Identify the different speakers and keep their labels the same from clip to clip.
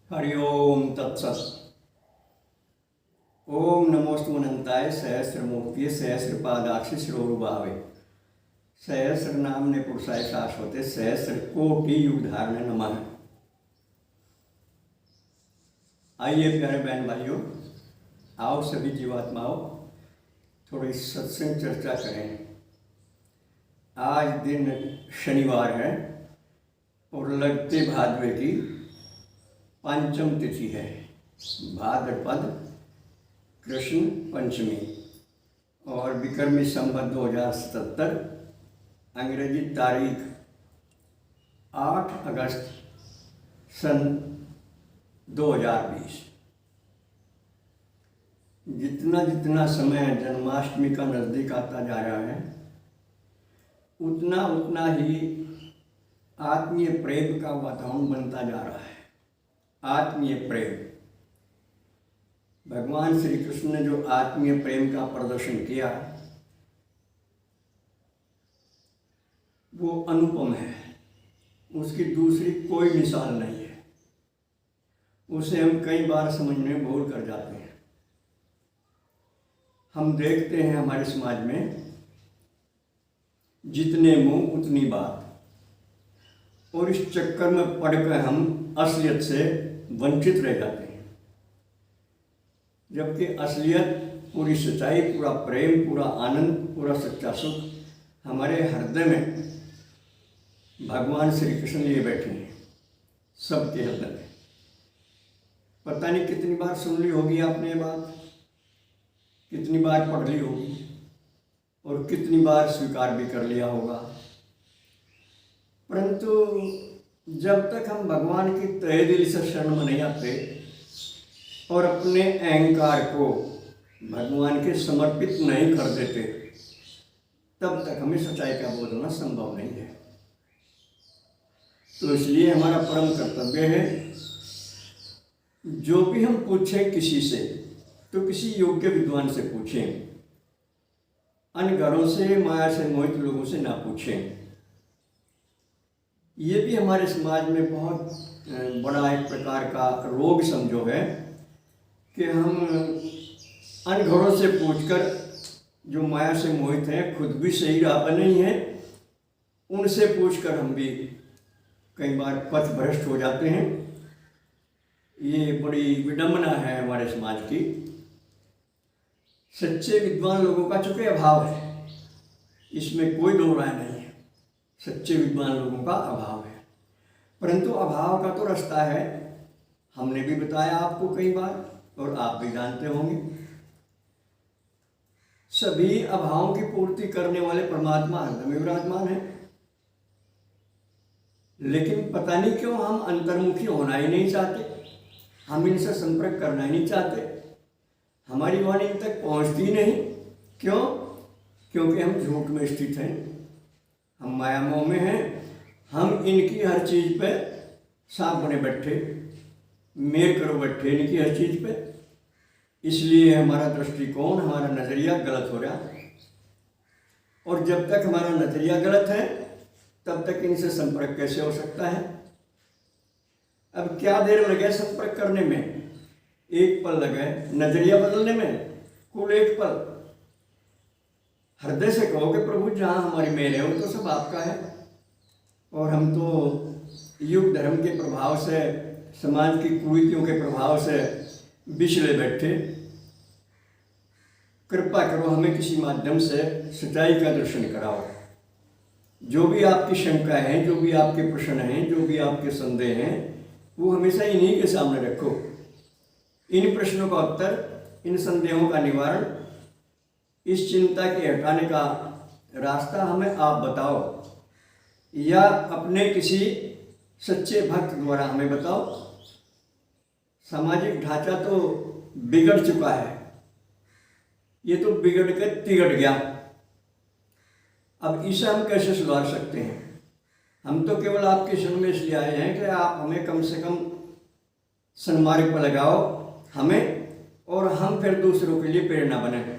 Speaker 1: हरि ओम तत्सत। ओम नमोस्तु अनंताय सहस्रमूर्ति सहस्रपादाक्षि शिरोरुभावे सहस्र नामने पुरुषाय शाश्वते सहस्र कोटि युग धारण नमः। आइए प्यारे बहन भाइयों, आओ सभी जीवात्माओं थोड़ी सत्संग चर्चा करें। आज दिन शनिवार है और लगते भादवे की पंचम तिथि है, भाद्रपद कृष्ण पंचमी और विक्रमी संवत 2077 अंग्रेजी तारीख 8 अगस्त सन 2020। जितना जितना समय जन्माष्टमी का नज़दीक आता जा रहा है उतना उतना ही आत्मीय प्रेम का वातावरण बनता जा रहा है। आत्मीय प्रेम, भगवान श्री कृष्ण ने जो आत्मीय प्रेम का प्रदर्शन किया वो अनुपम है, उसकी दूसरी कोई मिसाल नहीं है। उसे हम कई बार समझने में भूल कर जाते हैं। हम देखते हैं हमारे समाज में जितने मुंह उतनी बात, और इस चक्कर में पड़कर हम असलियत से वंचित रह जाते हैं। जबकि असलियत, पूरी सच्चाई, पूरा प्रेम, पूरा आनंद, पूरा सच्चा सुख हमारे हृदय में भगवान श्री कृष्ण लिए बैठे हैं, सबके हृदय में। पता नहीं कितनी बार सुन ली होगी आपने ये बात, कितनी बार पढ़ ली होगी और कितनी बार स्वीकार भी कर लिया होगा, परंतु जब तक हम भगवान की तहे दिल से शरण में नहीं आते और अपने अहंकार को भगवान के समर्पित नहीं कर देते, तब तक हमें सच्चाई का बोध होना संभव नहीं है। तो इसलिए हमारा परम कर्तव्य है, जो भी हम पूछें किसी से तो किसी योग्य विद्वान से पूछें, अन्य घरों से, माया से मोहित लोगों से ना पूछें। ये भी हमारे समाज में बहुत बड़ा एक प्रकार का रोग समझो है कि हम अन्य घरों से पूछकर, जो माया से मोहित हैं, खुद भी सही राह पर नहीं है, उनसे पूछकर हम भी कई बार पथ भ्रष्ट हो जाते हैं। ये बड़ी विडंबना है हमारे समाज की। सच्चे विद्वान लोगों का चूंकि अभाव है, इसमें कोई दो राय नहीं है, सच्चे विद्वान लोगों का अभाव है। परंतु अभाव का तो रास्ता है, हमने भी बताया आपको कई बार और आप भी जानते होंगे। सभी अभावों की पूर्ति करने वाले परमात्मा हृदय में विराजमान है, लेकिन पता नहीं क्यों हम अंतर्मुखी होना ही नहीं चाहते, हम इनसे संपर्क करना ही नहीं चाहते, हमारी वाणी इन तक पहुंचती नहीं। क्यों? क्योंकि हम झूठ में स्थित हैं, हम माया मोह में हैं, हम इनकी हर चीज़ पे सांप बने बैठे, मेर करो बैठे इनकी हर चीज़ पे। इसलिए हमारा दृष्टिकोण, हमारा नज़रिया गलत हो रहा है, और जब तक हमारा नज़रिया गलत है तब तक इनसे संपर्क कैसे हो सकता है। अब क्या देर लगे संपर्क करने में, एक पल लगे नज़रिया बदलने में, कुल एक पल। हृदय से कहो कि प्रभु जहाँ हमारी मेल है वो तो सब आपका है, और हम तो युग धर्म के प्रभाव से, समाज की कुरीतियों के प्रभाव से बिछड़े बैठे। कृपा करो हमें किसी माध्यम से सच्चाई का दर्शन कराओ। जो भी आपकी शंका है, जो भी आपके प्रश्न हैं, जो भी आपके संदेह हैं, वो हमेशा इन्हीं के सामने रखो। इन प्रश्नों का उत्तर, इन संदेहों का निवारण, इस चिंता के हटाने का रास्ता हमें आप बताओ, या अपने किसी सच्चे भक्त द्वारा हमें बताओ। सामाजिक ढांचा तो बिगड़ चुका है, ये तो बिगड़ के तिगड़ गया। अब इसे हम कैसे सुधार सकते हैं? हम तो केवल आपके शरण में इसलिए आए हैं कि आप हमें कम से कम सन्मार्ग पर लगाओ हमें, और हम फिर दूसरों के लिए प्रेरणा बने।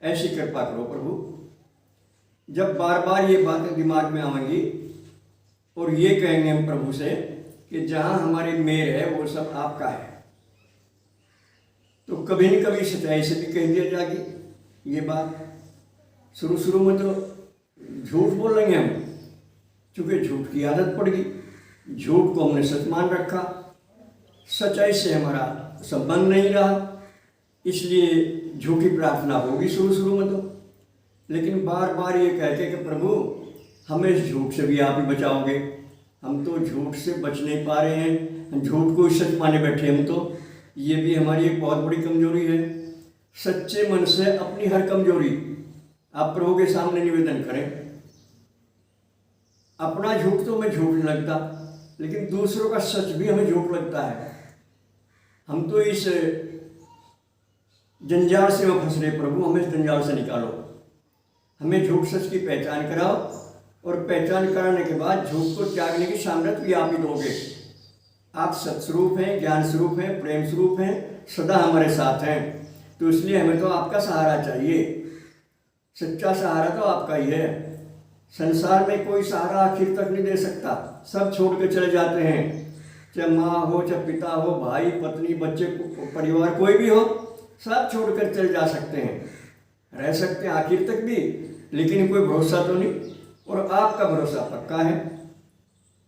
Speaker 1: ऐसी कृपा करो प्रभु। जब बार बार ये बातें दिमाग में आएंगी और ये कहेंगे हम प्रभु से कि जहाँ हमारी मेर है वो सब आपका है। तो कभी न कभी सच्चाई से भी कह दिया जाएगी ये बात। शुरू शुरू में तो झूठ बोल रहे हैं हम, चूँकि झूठ की आदत पड़ गई, झूठ को हमने सच मान रखा, सच्चाई से हमारा संबंध नहीं रहा, इसलिए झूठी प्रार्थना होगी शुरू शुरू में तो। लेकिन बार बार ये कहते कि प्रभु हमें इस झूठ से भी आप ही बचाओगे। हम तो झूठ से बच नहीं पा रहे हैं, झूठ को सच माने बैठे हम तो। ये भी हमारी एक बहुत बड़ी कमजोरी है। सच्चे मन से अपनी हर कमजोरी आप प्रभु के सामने निवेदन करें। अपना झूठ तो हमें झूठ नहीं लगता, लेकिन दूसरों का सच भी हमें झूठ लगता है। हम तो इस जंजाल से फंस रहे, प्रभु हमें इस जंजाल से निकालो। हमें झूठ सच की पहचान कराओ, और पहचान कराने के बाद झूठ को त्यागने की सामर्थ्य भी आप ही दोगे। आप सत्स्वरूप हैं, ज्ञान स्वरूप हैं, प्रेम स्वरूप हैं, सदा हमारे साथ हैं। तो इसलिए हमें तो आपका सहारा चाहिए। सच्चा सहारा तो आपका ही है। संसार में कोई सहारा आखिर तक नहीं दे सकता, सब छोड़ के चले जाते हैं। चाहे माँ हो, चाहे पिता हो, भाई पत्नी, बच्चे, परिवार कोई भी हो, सब छोड़ कर चले जा सकते हैं, रह सकते हैं आखिर तक भी, लेकिन कोई भरोसा तो नहीं। और आपका भरोसा पक्का है,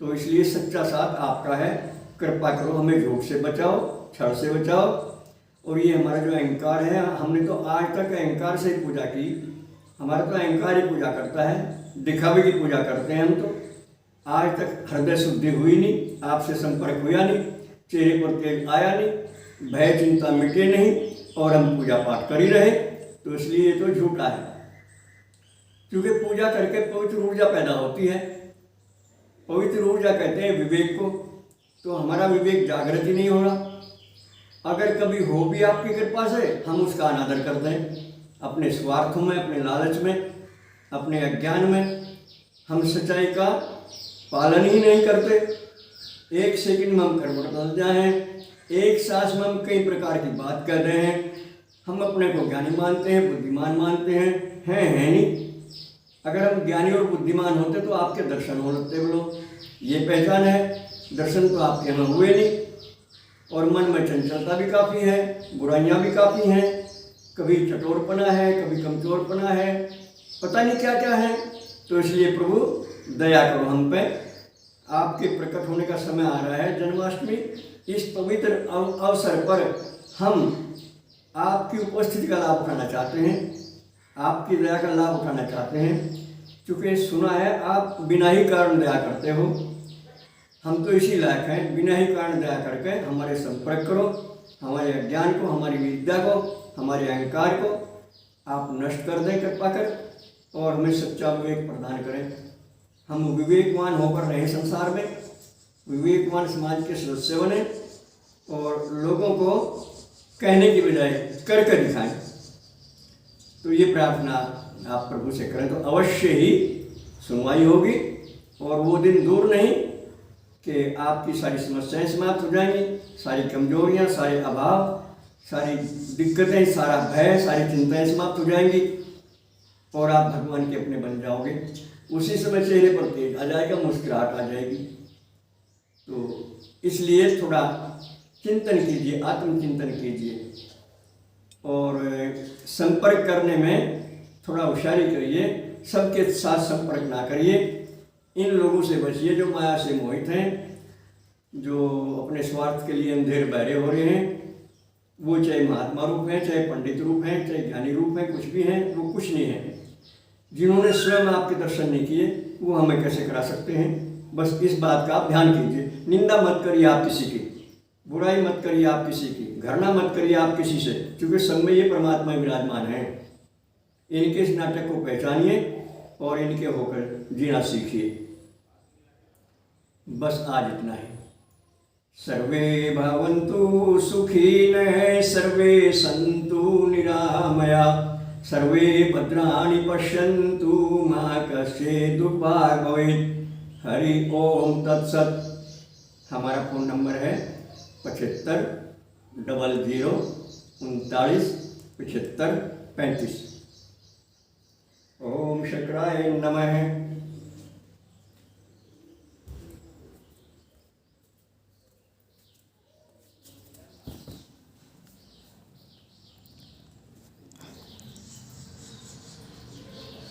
Speaker 1: तो इसलिए सच्चा साथ आपका है। कृपा करो, हमें झूठ से बचाओ, छल से बचाओ। और ये हमारा जो अहंकार है, हमने तो आज तक अहंकार से ही पूजा की। हमारा तो अहंकार ही पूजा करता है, दिखावे की पूजा करते हैं हम तो। आज तक हृदय शुद्धि हुई नहीं, आपसे संपर्क हुआ नहीं, चेहरे पर तेज आया नहीं, भय चिंता मिटे नहीं, और हम पूजा पाठ कर ही रहे। तो इसलिए ये तो झूठा है, क्योंकि पूजा करके पवित्र ऊर्जा पैदा होती है। पवित्र ऊर्जा कहते हैं विवेक को। तो हमारा विवेक जागृत ही नहीं हो रहा। अगर कभी हो भी आपकी कृपा से, हम उसका अनादर करते हैं अपने स्वार्थों में, अपने लालच में, अपने अज्ञान में। हम सच्चाई का पालन ही नहीं करते। एक सेकंड में हम करवट बदल जाएं, एक सांस में हम कई प्रकार की बात कर रहे हैं। हम अपने को ज्ञानी मानते हैं, बुद्धिमान मानते हैं, हैं नहीं। अगर हम ज्ञानी और बुद्धिमान होते तो आपके दर्शन हो लगते बोलो। ये पहचान है, दर्शन तो आपके यहाँ हुए नहीं। और मन में चंचलता भी काफ़ी है, बुराइयाँ भी काफ़ी हैं, कभी चटोरपना है, कभी कमजोरपना है, पता नहीं क्या क्या है। तो इसलिए प्रभु दया करो हम पे। आपके प्रकट होने का समय आ रहा है, जन्माष्टमी। इस पवित्र अवसर पर हम आपकी उपस्थिति का लाभ उठाना चाहते हैं, आपकी दया का लाभ उठाना चाहते हैं। क्योंकि सुना है आप बिना ही कारण दया करते हो। हम तो इसी लायक हैं, बिना ही कारण दया करके हमारे संपर्क करो। हमारे अज्ञान को, हमारी विद्या को, हमारे अहंकार को आप नष्ट कर दें कृपा कर, और हमें सच्चा विवेक प्रदान करें। हम विवेकवान होकर रहें संसार में, विवेकवान समाज के सदस्य बने, और लोगों को कहने की बजाय करके दिखाएं। तो ये प्रार्थना आप प्रभु से करें तो अवश्य ही सुनवाई होगी। और वो दिन दूर नहीं कि आपकी सारी समस्याएं समाप्त हो जाएंगी, सारी कमजोरियां, सारे अभाव, सारी दिक्कतें, सारा भय, सारी चिंताएं समाप्त हो जाएंगी, और आप भगवान के अपने बन जाओगे। उसी समय चेहरे पर तेज आ जाएगा, मुस्कुराहट आ जाएगी। तो इसलिए थोड़ा चिंतन कीजिए, आत्मचिंतन कीजिए, और संपर्क करने में थोड़ा होशियारी करिए। सबके साथ संपर्क ना करिए। इन लोगों से बचिए जो माया से मोहित हैं, जो अपने स्वार्थ के लिए अंधेर बहरे हो रहे हैं। वो चाहे महात्मा रूप हैं, चाहे पंडित रूप हैं, चाहे ज्ञानी रूप हैं, कुछ भी हैं, वो कुछ नहीं है। जिन्होंने स्वयं आपके दर्शन नहीं किए, वो हमें कैसे करा सकते हैं। बस इस बात का आप ध्यान कीजिए। निंदा मत करिए आप किसी की, बुराई मत करिए आप किसी की, घृणा मत करिए आप किसी से, क्योंकि सब में ये परमात्मा विराजमान है। इनके इस नाटक को पहचानिए और इनके होकर जीना सीखिए। बस आज इतना ही। सर्वे भवन्तु सुखिनः, सर्वे सन्तु निरामया, सर्वे भद्राणि पश्यन्तु, मा कश्चित् दुर्भाग् भवेत्। हरि ओम तत्सत। हमारा फ़ोन नंबर है 75 00 39 75 35। ओम शंकराय नमः।